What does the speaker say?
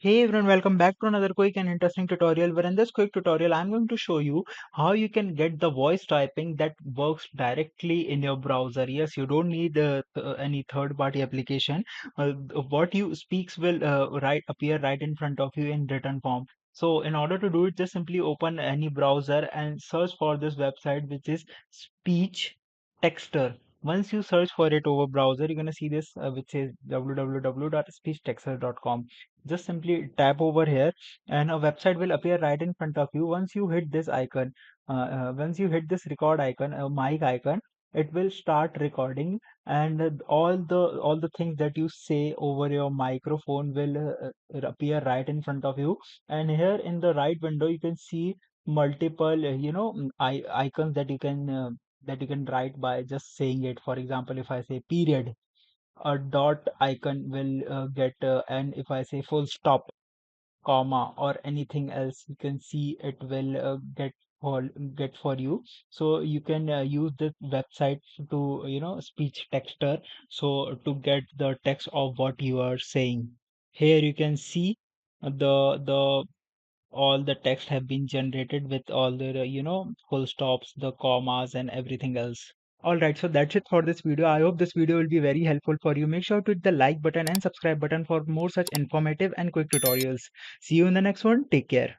Hey everyone, welcome back to another quick and interesting tutorial where in this quick tutorial I'm going to show you how you can get the voice typing that works directly in your browser. Yes, you don't need any third-party application. What you speaks will appear right in front of you in written form. So in order to do it, just simply open any browser and search for this website which is SpeechTexter. Once you search for it over browser, you're going to see this which is www.speechtexter.com. Just simply tap over here and a website will appear right in front of you. Once you hit this icon, once you hit this record icon, a mic icon, it will start recording, and all the things that you say over your microphone will appear right in front of you. And here in the right window you can see multiple icons that you can write by just saying it. For example, if I say period, a dot icon will get, and if I say full stop, comma, or anything else, you can see it will for get for you. So you can use this website to speech texter, so to get the text of what you are saying. Here you can see the all the text have been generated with all the full stops, the commas, and everything else. All right, so that's it for this video. I hope this video will be very helpful for you. Make sure to hit the like button and subscribe button for more such informative and quick tutorials. See you in the next one. Take care.